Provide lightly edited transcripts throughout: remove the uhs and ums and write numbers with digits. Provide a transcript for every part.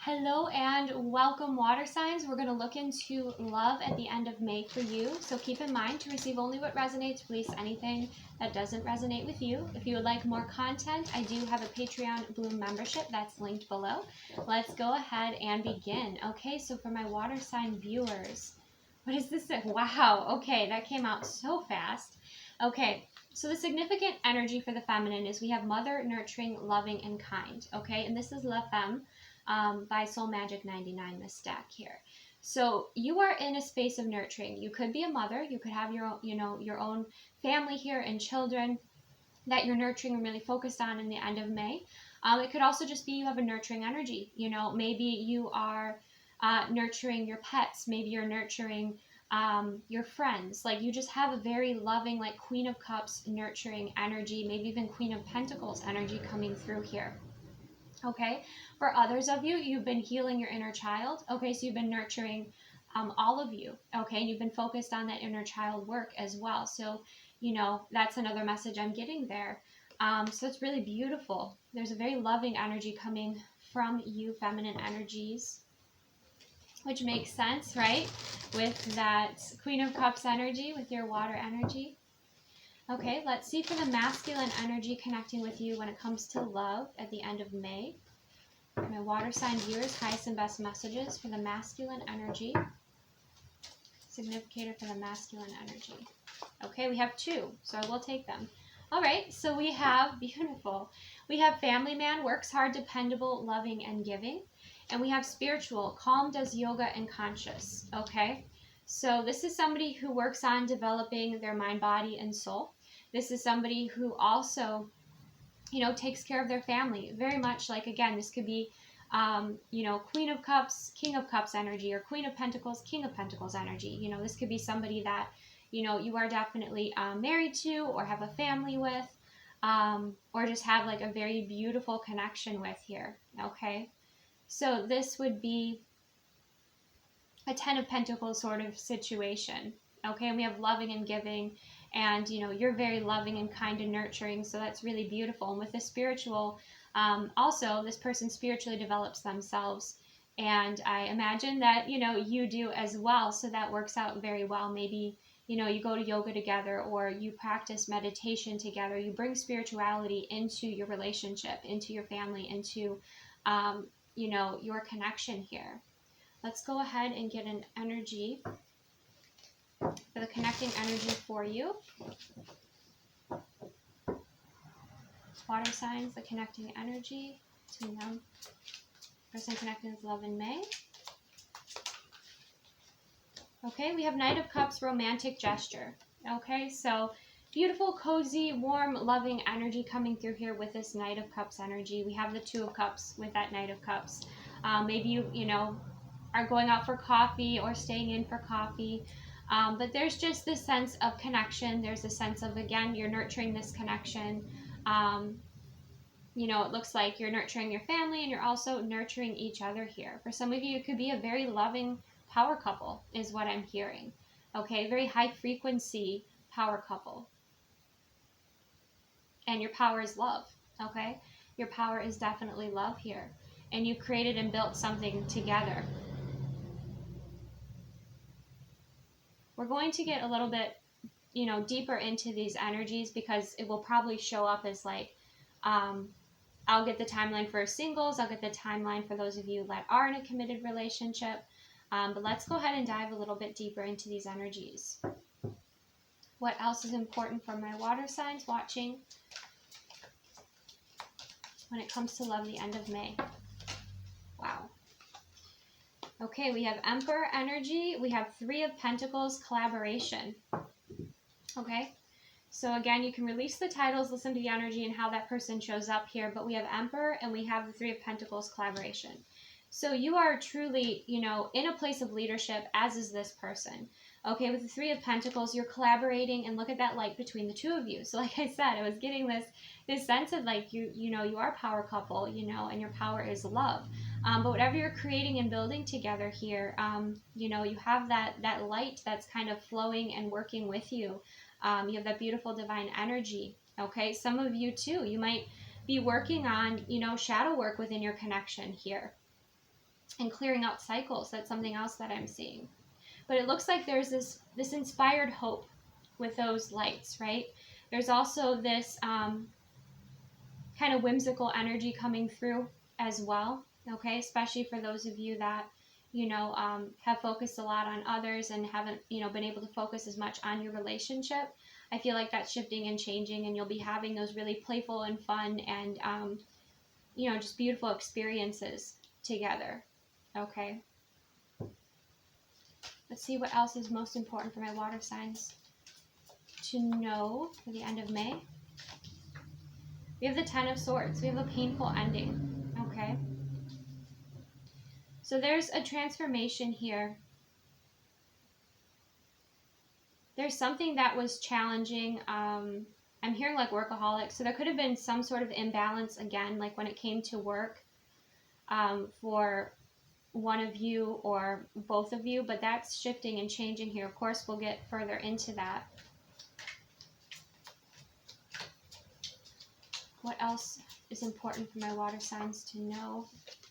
Hello and welcome, water signs. We're going to look into love at the end of May for you. So keep in mind to receive only what resonates, release anything that doesn't resonate with you. If you would like more content, I do have a Patreon Bloom membership that's linked below. Let's go ahead and begin. Okay, so for my water sign viewers, what is this? Wow, okay, that came out so fast. Okay, so the significant energy for the feminine is we have mother, nurturing, loving, and kind. Okay, and this is La Femme. By Soul Magic 99, this stack here. So you are in a space of nurturing. You could be a mother. You could have your own, your own family here and children that you're nurturing and really focused on in the end of May. It could also just be you have a nurturing energy. Maybe you are nurturing your pets. Maybe you're nurturing your friends. Like you just have a very loving, like Queen of Cups nurturing energy, maybe even Queen of Pentacles energy coming through here. Okay, for others of you, you've been healing your inner child. Okay, so you've been nurturing all of you. Okay, you've been focused on that inner child work as well. So, that's another message I'm getting there. So it's really beautiful. There's a very loving energy coming from you, feminine energies, which makes sense, right? With that Queen of Cups energy, with your water energy. Okay, let's see for the masculine energy connecting with you when it comes to love at the end of May. My water sign viewers, highest and best messages for the masculine energy. Significator for the masculine energy. Okay, we have two, so I will take them. All right, so we have, beautiful. We have family man, works hard, dependable, loving, and giving. And we have spiritual, calm, does yoga, and conscious. Okay, so this is somebody who works on developing their mind, body, and soul. This is somebody who also, takes care of their family. Very much like, again, this could be, Queen of Cups, King of Cups energy, or Queen of Pentacles, King of Pentacles energy. This could be somebody that, you are definitely married to or have a family with, or just have like a very beautiful connection with here. Okay, so this would be a 10 of Pentacles sort of situation. Okay, and we have loving and giving, and you're very loving and kind and nurturing, so that's really beautiful. And with the spiritual, also this person spiritually develops themselves, and I imagine that you do as well, so that works out very well. Maybe you go to yoga together, or you practice meditation together. You bring spirituality into your relationship, into your family, into your connection here. Let's go ahead and get an energy for the connecting energy for you. Water signs, the connecting energy to them. Person connecting with love in May. Okay, we have Knight of Cups, romantic gesture. Okay, so beautiful, cozy, warm, loving energy coming through here with this Knight of Cups energy. We have the Two of Cups with that Knight of Cups. Maybe you are going out for coffee or staying in for coffee. But there's just this sense of connection. There's a sense of, again, you're nurturing this connection. It looks like you're nurturing your family and you're also nurturing each other here. For some of you, it could be a very loving power couple is what I'm hearing. Okay, very high frequency power couple. And your power is love. Okay, your power is definitely love here. And you created and built something together. We're going to get a little bit, deeper into these energies, because it will probably show up as like, I'll get the timeline for singles. I'll get the timeline for those of you that are in a committed relationship. But let's go ahead and dive a little bit deeper into these energies. What else is important for my water signs watching when it comes to love the end of May? Wow. Okay, we have Emperor energy. We have Three of Pentacles, collaboration. Okay, so again, you can release the titles, listen to the energy and how that person shows up here. But we have Emperor and we have the Three of Pentacles, collaboration. So you are truly, in a place of leadership, as is this person. Okay, with the Three of Pentacles, you're collaborating, and look at that light between the two of you. So like I said, I was getting this sense of like, you are a power couple, and your power is love. But whatever you're creating and building together here, you have that light that's kind of flowing and working with you. You have that beautiful divine energy. Okay, some of you too, you might be working on, shadow work within your connection here. and clearing out cycles. That's something else that I'm seeing. But it looks like there's this inspired hope with those lights, right? There's also this kind of whimsical energy coming through as well, okay? Especially for those of you that, you know, have focused a lot on others and haven't, you know, been able to focus as much on your relationship. I feel like that's shifting and changing, and you'll be having those really playful and fun and, you know, just beautiful experiences together, okay? Let's see what else is most important for my water signs to know for the end of May. We have the 10 of Swords. We have a painful ending, okay? So there's a transformation here. There's something that was challenging. I'm hearing like workaholic. So there could have been some sort of imbalance again, like when it came to work for one of you or both of you, but that's shifting and changing here. Of course, we'll get further into that. What else is important for my water signs to know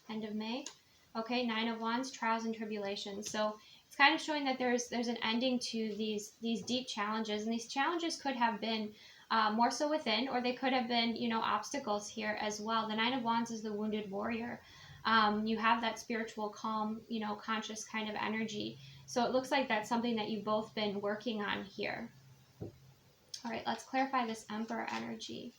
end of May? Okay, 9 of Wands, trials and tribulations. So it's kind of showing that there's an ending to these deep challenges, and these challenges could have been more so within, or they could have been, you know, obstacles here as well. The 9 of Wands is the wounded warrior. You have that spiritual calm, you know, conscious kind of energy. So it looks like that's something that you've both been working on here. All right, let's clarify this Emperor energy.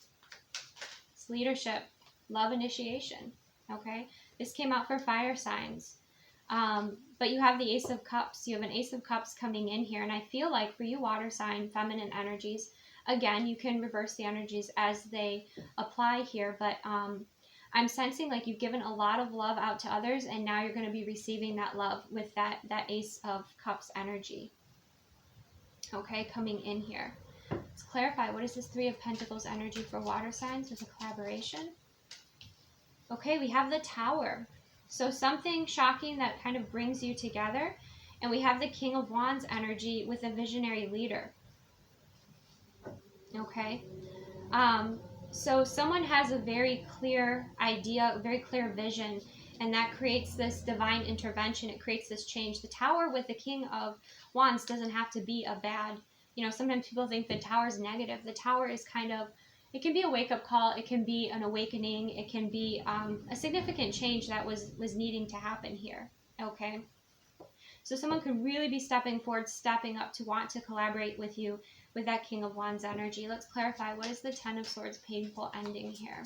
It's leadership, love, initiation, okay? This came out for fire signs. But you have the Ace of Cups. You have an Ace of Cups coming in here. And I feel like for you water sign, feminine energies, again, you can reverse the energies as they apply here. But I'm sensing like you've given a lot of love out to others, and now you're going to be receiving that love with that Ace of Cups energy. Okay, coming in here. Let's clarify, what is this 3 of Pentacles energy for water signs with a collaboration? Okay, we have the Tower. So something shocking that kind of brings you together. And we have the King of Wands energy with a visionary leader. Okay. So someone has a very clear idea, a very clear vision, and that creates this divine intervention. It creates this change. The Tower with the King of Wands doesn't have to be a bad, you know, sometimes people think the Tower is negative. The Tower is kind of, it can be a wake-up call. It can be an awakening. It can be a significant change that was needing to happen here, okay? So someone could really be stepping forward, stepping up to want to collaborate with you with that King of Wands energy. Let's clarify, what is the 10 of Swords painful ending here?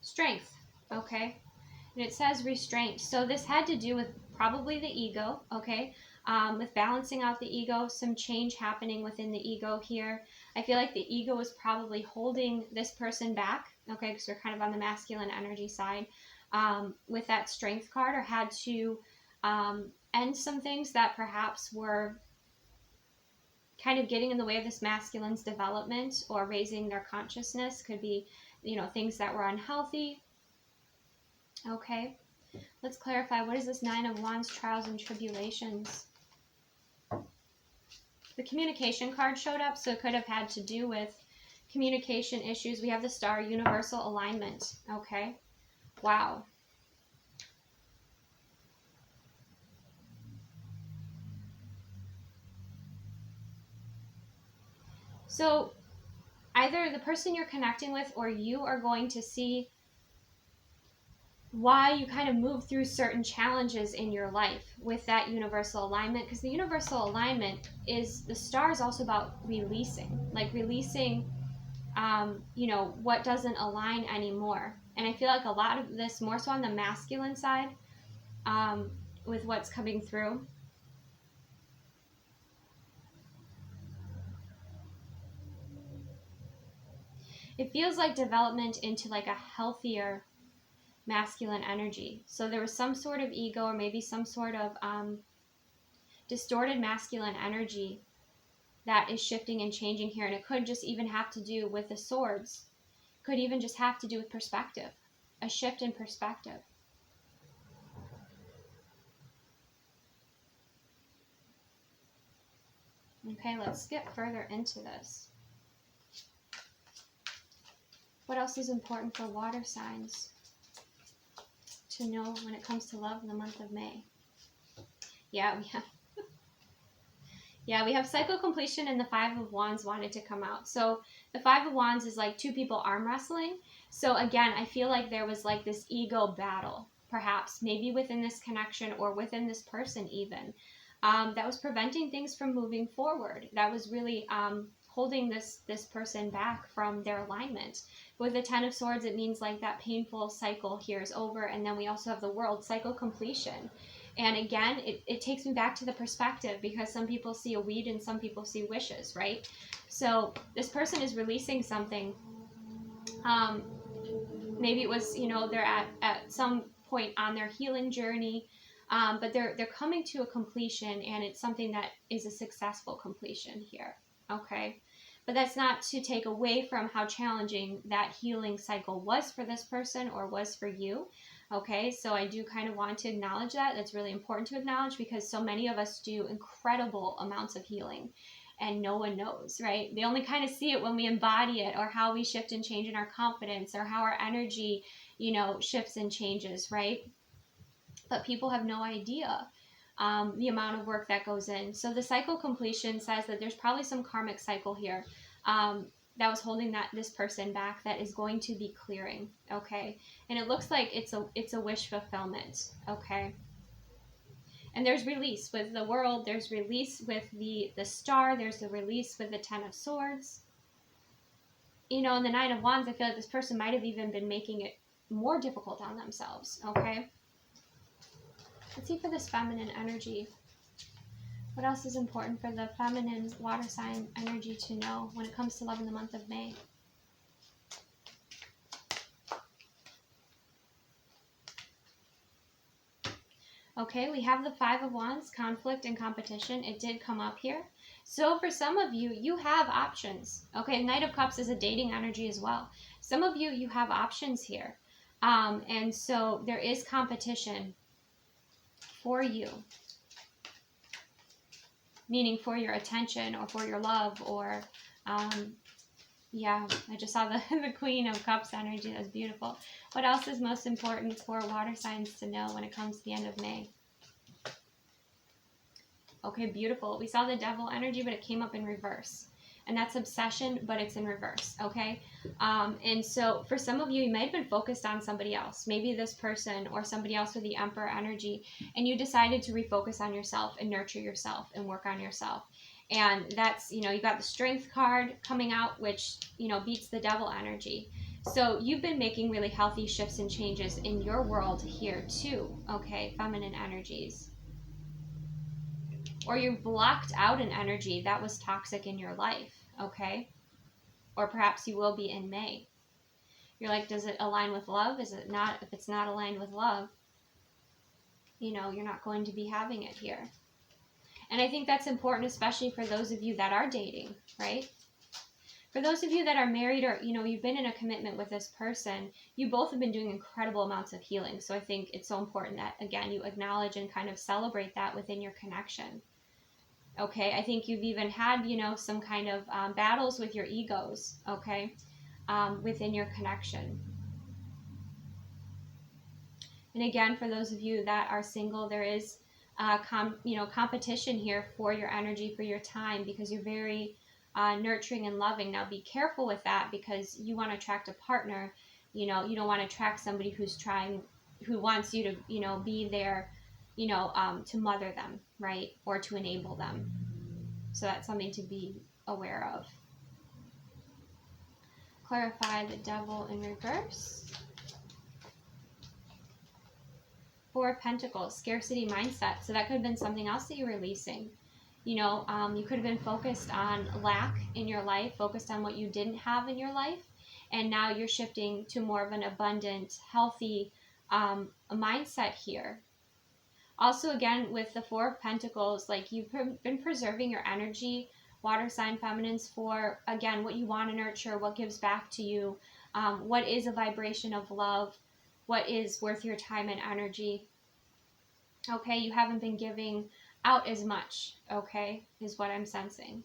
Strength, okay? And it says restraint. So this had to do with probably the ego, okay? With balancing out the ego, some change happening within the ego here. I feel like the ego is probably holding this person back, okay, because we're kind of on the masculine energy side, with that strength card, or had to end some things that perhaps were kind of getting in the way of this masculine's development or raising their consciousness. Could be, you know, things that were unhealthy. Okay, let's clarify, what is this 9 of Wands, trials and tribulations? The communication card showed up, so it could have had to do with communication issues. We have the Star, universal alignment. Okay, wow. So either the person you're connecting with or you are going to see why you kind of move through certain challenges in your life with that universal alignment, because the universal alignment is, the Star is also about releasing, like releasing, you know, what doesn't align anymore. And I feel like a lot of this, more so on the masculine side, with what's coming through. It feels like development into like a healthier masculine energy. So there was some sort of ego, or maybe some sort of distorted masculine energy that is shifting and changing here. And it could just even have to do with the swords. Could even just have to do with perspective, a shift in perspective. Okay, let's get further into this. What else is important for water signs? to know when it comes to love in the month of May? Yeah, we have cycle completion and the Five of Wands wanted to come out. So the Five of Wands is like two people arm wrestling. So again, I feel like there was like this ego battle, perhaps, maybe within this connection or within this person even, that was preventing things from moving forward. That was really holding this person back from their alignment. With the Ten of Swords, it means like that painful cycle here is over. And then we also have the World, cycle completion. And again, it takes me back to the perspective, because some people see a weed and some people see wishes, right? So this person is releasing something. Maybe it was, you know, they're at some point on their healing journey, but they're coming to a completion, and it's something that is a successful completion here, okay? But that's not to take away from how challenging that healing cycle was for this person or was for you. Okay, so I do kind of want to acknowledge that. That's really important to acknowledge, because so many of us do incredible amounts of healing and no one knows, right? They only kind of see it when we embody it, or how we shift and change in our confidence, or how our energy, you know, shifts and changes, right? But people have no idea the amount of work that goes in. So the cycle completion says that there's probably some karmic cycle here that was holding this person back, that is going to be clearing, okay? And it looks like it's a wish fulfillment, okay? And there's release with the World, there's release with the Star, there's the release with the Ten of Swords. You know, and the Nine of Wands, I feel like this person might have even been making it more difficult on themselves, okay? Let's see for this feminine energy. What else is important for the feminine water sign energy to know when it comes to love in the month of May? Okay, we have the Five of Wands, conflict and competition. It did come up here. So for some of you, you have options. Okay, Knight of Cups is a dating energy as well. Some of you, you have options here. And so there is competition for you. Meaning for your attention or for your love, or yeah, I just saw the Queen of Cups energy. That's beautiful. What else is most important for water signs to know when it comes to the end of May? Okay, beautiful. We saw the Devil energy, but it came up in reverse. And that's obsession, but it's in reverse, okay? And so for some of you, you might have been focused on somebody else, maybe this person or somebody else with the Emperor energy, and you decided to refocus on yourself and nurture yourself and work on yourself. And that's, you know, you got the Strength card coming out, which, you know, beats the Devil energy. So you've been making really healthy shifts and changes in your world here too, okay? Feminine energies. Or you blocked out an energy that was toxic in your life, okay? Or perhaps you will be in May. You're like, does it align with love? Is it not? If it's not aligned with love, you know, you're not going to be having it here. And I think that's important, especially for those of you that are dating, right? For those of you that are married, or, you know, you've been in a commitment with this person, you both have been doing incredible amounts of healing. So I think it's so important that, again, you acknowledge and kind of celebrate that within your connection. Okay, I think you've even had, you know, some kind of battles with your egos, okay, within your connection. And again, for those of you that are single, there is, competition here for your energy, for your time, because you're very nurturing and loving. Now, be careful with that, because you want to attract a partner. You know, you don't want to attract somebody who wants you to, you know, be there, you know, to mother them, right? Or to enable them. So that's something to be aware of. Clarify the Devil in reverse. Four of Pentacles, scarcity mindset. So that could have been something else that you're releasing. You know, you could have been focused on lack in your life, focused on what you didn't have in your life. And now you're shifting to more of an abundant, healthy mindset here. Also, again, with the Four of Pentacles, like you've been preserving your energy, water sign feminines, for, again, what you want to nurture, what gives back to you, what is a vibration of love, what is worth your time and energy. Okay, you haven't been giving out as much, okay, is what I'm sensing.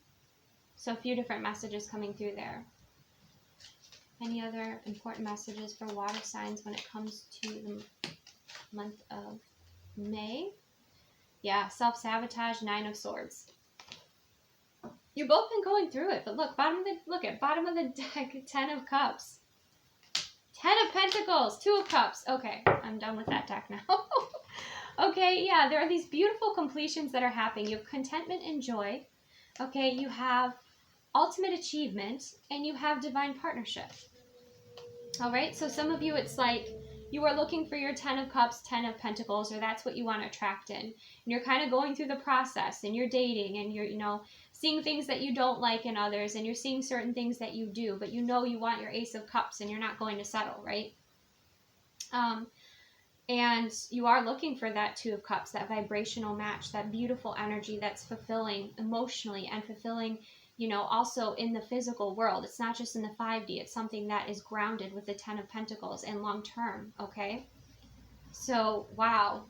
So a few different messages coming through there. Any other important messages for water signs when it comes to month of May. Yeah, self-sabotage, 9 of Swords. You've both been going through it, but look, bottom of the deck, 10 of Cups. 10 of Pentacles, 2 of Cups. Okay, I'm done with that deck now. Okay, yeah, there are these beautiful completions that are happening. You have contentment and joy. Okay, you have ultimate achievement, and you have divine partnership. All right, so some of you, it's like you are looking for your 10 of Cups, 10 of Pentacles, or that's what you want to attract in. And you're kind of going through the process, and you're dating, and you're, seeing things that you don't like in others, and you're seeing certain things that you do, but you want your Ace of Cups, and you're not going to settle, right? And you are looking for that 2 of Cups, that vibrational match, that beautiful energy that's fulfilling emotionally and fulfilling, also in the physical world. It's not just in the 5D. It's something that is grounded with the 10 of Pentacles and long term, okay? So, wow.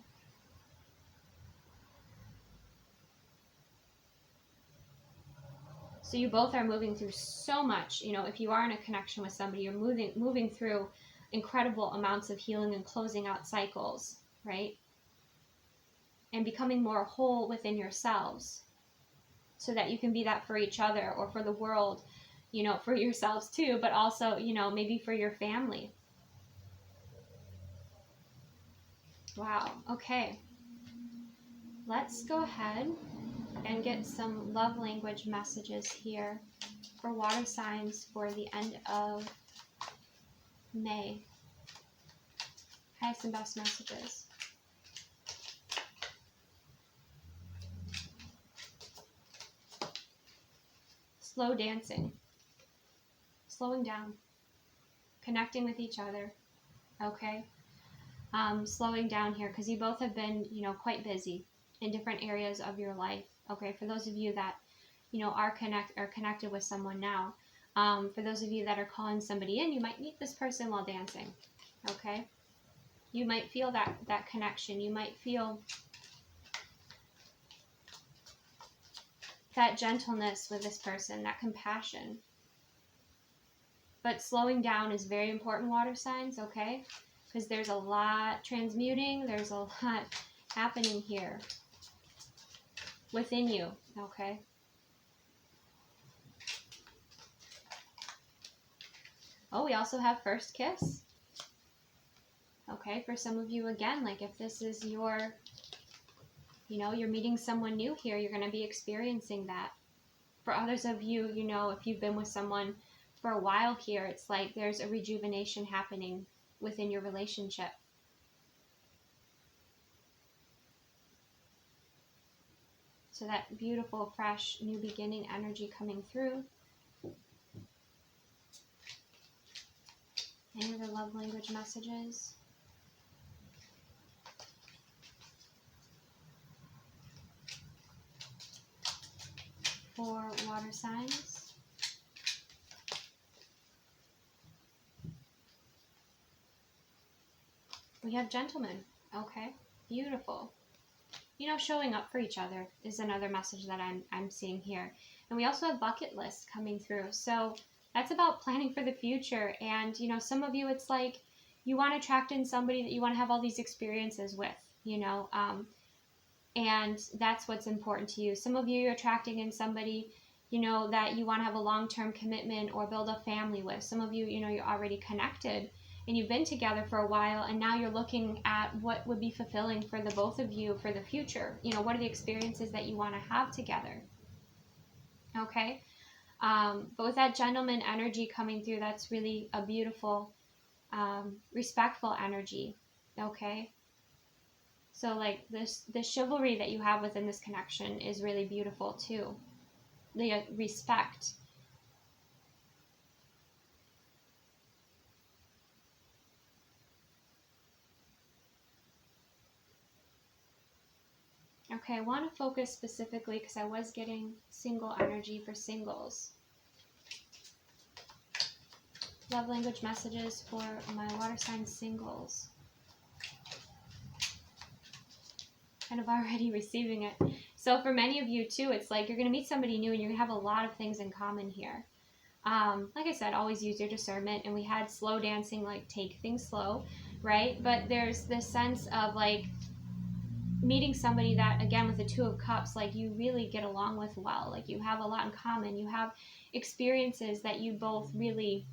So you both are moving through so much. If you are in a connection with somebody, you're moving through incredible amounts of healing and closing out cycles, right? And becoming more whole within yourselves so that you can be that for each other or for the world, for yourselves too, but also, maybe for your family. Wow. Okay. Let's go ahead and get some love language messages here for water signs for the end of May. Highest and best messages. Slow dancing. Slowing down. Connecting with each other. Okay? Slowing down here because you both have been, quite busy in different areas of your life. Okay? For those of you that, are connected with someone now. For those of you that are calling somebody in, you might meet this person while dancing. Okay? You might feel that connection. You might feel that gentleness with this person, that compassion. But slowing down is very important, water signs, okay? Because there's a lot transmuting. There's a lot happening here within you, okay? Oh, we also have first kiss. Okay, for some of you, again, like if this is your, you're meeting someone new here, you're going to be experiencing that. For others of you, if you've been with someone for a while here, it's like there's a rejuvenation happening within your relationship. So that beautiful, fresh, new beginning energy coming through. Any other love language messages? For water signs. We have gentlemen. Okay, beautiful. Showing up for each other is another message that I'm seeing here. And we also have bucket lists coming through. So that's about planning for the future. And, some of you, it's like you want to attract in somebody that you want to have all these experiences with, and that's what's important to you. Some of you, you're attracting in somebody, that you want to have a long-term commitment or build a family with. Some of you, you're already connected and you've been together for a while, and now you're looking at what would be fulfilling for the both of you for the future. What are the experiences that you want to have together? Okay? But with that gentleman energy coming through, that's really a beautiful, respectful energy. Okay? So like the chivalry that you have within this connection is really beautiful too. The respect. Okay, I want to focus specifically because I was getting single energy for singles. Love language messages for my water sign singles. Kind of already receiving it. So for many of you too, it's like you're going to meet somebody new and you're going to have a lot of things in common here. Like I said, always use your discernment. And we had slow dancing, like take things slow. right? But there's this sense of like meeting somebody that, again, with the Two of Cups, like you really get along with well, like you have a lot in common, you have experiences that you both really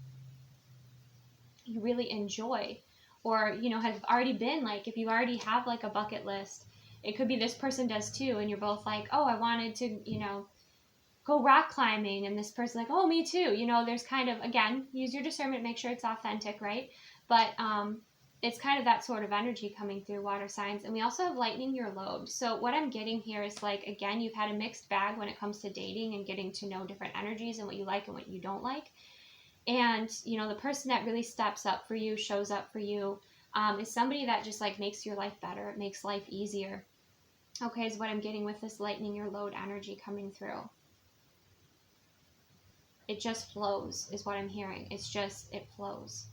enjoy, or have already been, like if you already have like a bucket list, it could be this person does too, and you're both like, oh, I wanted to go rock climbing, and this person like, oh, me too. There's kind of, again, use your discernment, make sure it's authentic, right? But it's kind of that sort of energy coming through, water signs. And we also have lightening your load. So what I'm getting here is like, again, you've had a mixed bag when it comes to dating and getting to know different energies and what you like and what you don't like. And the person that really steps up for you, shows up for you, is somebody that just like makes your life better. It makes life easier. Okay, is what I'm getting with this lightening your load energy coming through. It just flows is what I'm hearing. It flows.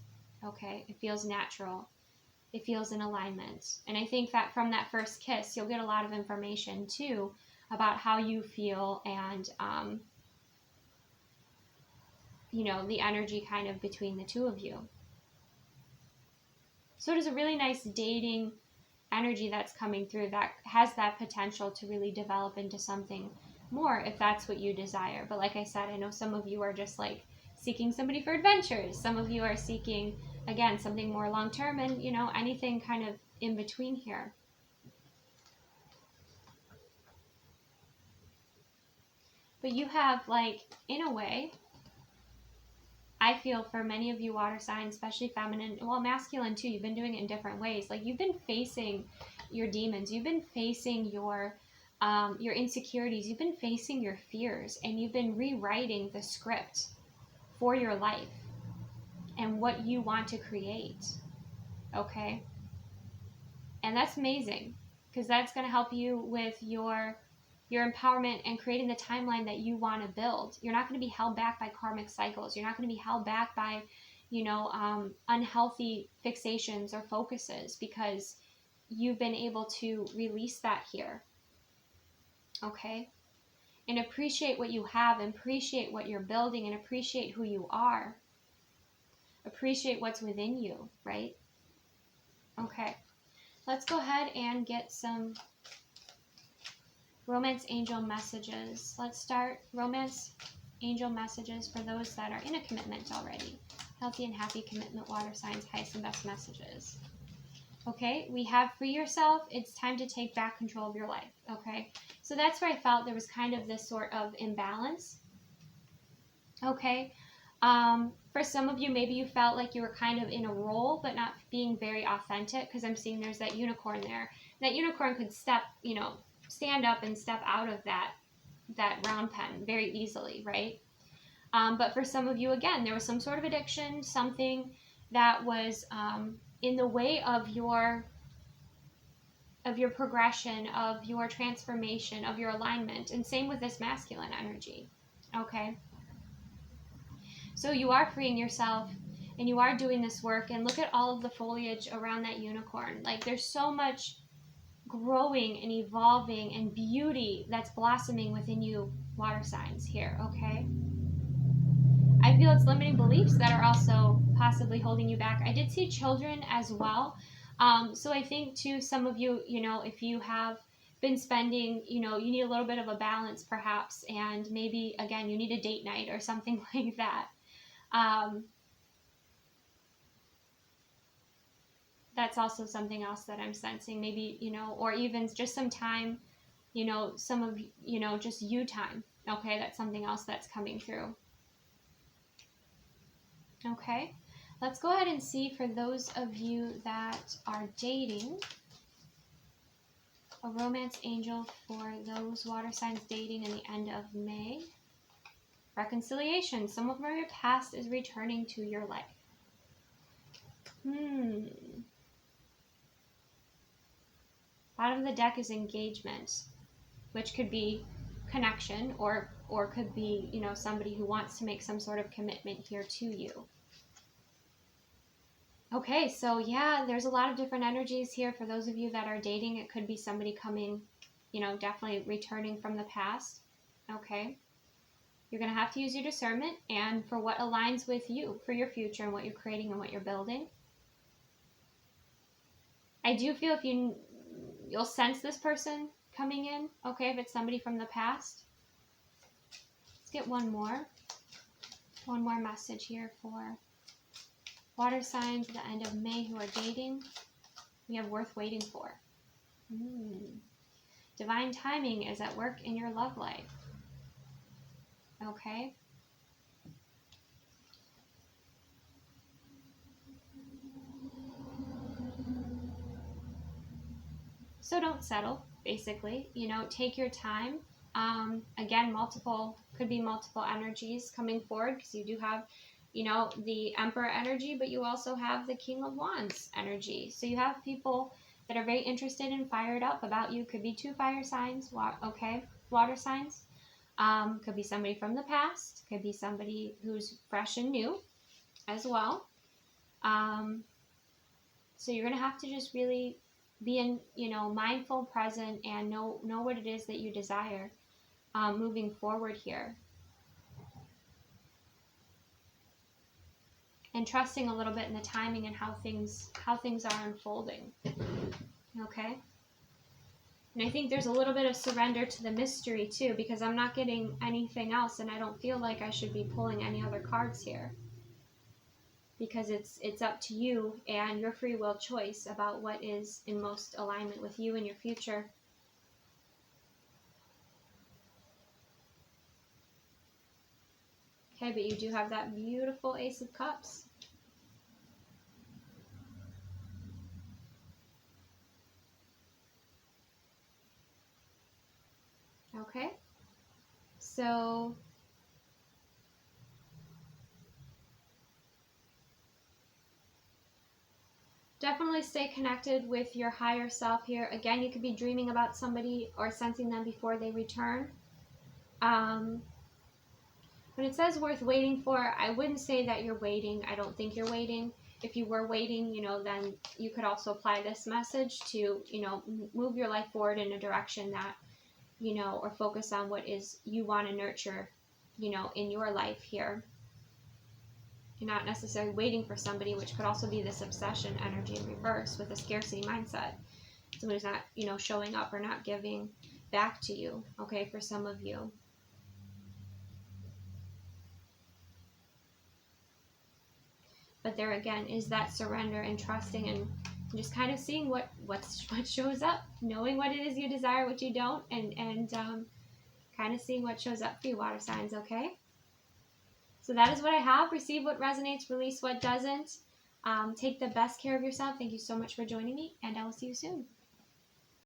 Okay, it feels natural. It feels in alignment. And I think that from that first kiss, you'll get a lot of information too about how you feel, and the energy kind of between the two of you. So it is a really nice dating energy that's coming through that has that potential to really develop into something more if that's what you desire. But like I said, I know some of you are just like seeking somebody for adventures. Some of you are seeking, again, something more long-term, and anything kind of in between here. But you have, like, in a way, I feel for many of you water signs, especially feminine, well, masculine too, you've been doing it in different ways. Like you've been facing your demons, you've been facing your insecurities, you've been facing your fears, and you've been rewriting the script for your life and what you want to create. Okay? And that's amazing, because that's going to help you with your empowerment and creating the timeline that you want to build. You're not going to be held back by karmic cycles. You're not going to be held back by, unhealthy fixations or focuses, because you've been able to release that here. Okay? And appreciate what you have, and appreciate what you're building, and appreciate who you are. Appreciate what's within you, right? Okay. Let's go ahead and get some romance angel messages. Let's start romance angel messages for those that are in a commitment already. Healthy and happy commitment, water signs, highest and best messages. Okay, we have free yourself. It's time to take back control of your life. Okay, so that's where I felt there was kind of this sort of imbalance. Okay, for some of you, maybe you felt like you were kind of in a role, but not being very authentic, because I'm seeing there's that unicorn there. That unicorn could stand up and step out of that round pen very easily, right? But for some of you, again, there was some sort of addiction, something that was in the way of your progression, of your transformation, of your alignment. And same with this masculine energy. Okay, so you are freeing yourself, and you are doing this work. And look at all of the foliage around that unicorn. Like there's so much growing and evolving and beauty that's blossoming within you, water signs here. Okay, I feel it's limiting beliefs that are also possibly holding you back. I did see children as well. So I think too, some of you, if you have been spending, you need a little bit of a balance perhaps, and maybe, again, you need a date night or something like that. That's also something else that I'm sensing, maybe, or even just some time, some of, just you time. Okay, that's something else that's coming through. Okay, let's go ahead and see for those of you that are dating, a romance angel for those water signs dating in the end of May. Reconciliation. Someone from your past is returning to your life. Bottom of the deck is engagement, which could be connection, or could be, somebody who wants to make some sort of commitment here to you. Okay, so yeah, there's a lot of different energies here for those of you that are dating. It could be somebody coming, definitely returning from the past. Okay, you're going to have to use your discernment and for what aligns with you for your future and what you're creating and what you're building. I do feel if you'll sense this person coming in, okay, if it's somebody from the past. Let's get one more message here for water signs at the end of May who are dating. We have worth waiting for. Divine timing is at work in your love life. Okay. So don't settle, basically. You know, take your time. Again, could be multiple energies coming forward, because you do have, you know, the Emperor energy, but you also have the King of Wands energy. So you have people that are very interested and fired up about you. Could be 2 fire signs, okay, water signs. Could be somebody from the past. Could be somebody who's fresh and new as well. So you're going to have to just really be in, you know, mindful, present, and know what it is that you desire moving forward here. And trusting a little bit in the timing and how things are unfolding. Okay? And I think there's a little bit of surrender to the mystery too, because I'm not getting anything else, and I don't feel like I should be pulling any other cards here. Because it's up to you and your free will choice about what is in most alignment with you and your future. Okay, but you do have that beautiful Ace of Cups. Okay, so definitely stay connected with your higher self here. Again, you could be dreaming about somebody or sensing them before they return. When it says worth waiting for, I wouldn't say that you're waiting. I don't think you're waiting. If you were waiting, you know, then you could also apply this message to, you know, move your life forward in a direction that, you know, or focus on what is you want to nurture, you know, in your life here. You're not necessarily waiting for somebody, which could also be this obsession energy in reverse with a scarcity mindset. Somebody who's not, you know, showing up or not giving back to you, okay, for some of you. But there again is that surrender and trusting and just kind of seeing what shows up, knowing what it is you desire, what you don't, and kind of seeing what shows up for you, water signs, okay? So that is what I have. Receive what resonates, release what doesn't. Take the best care of yourself. Thank you so much for joining me, and I will see you soon.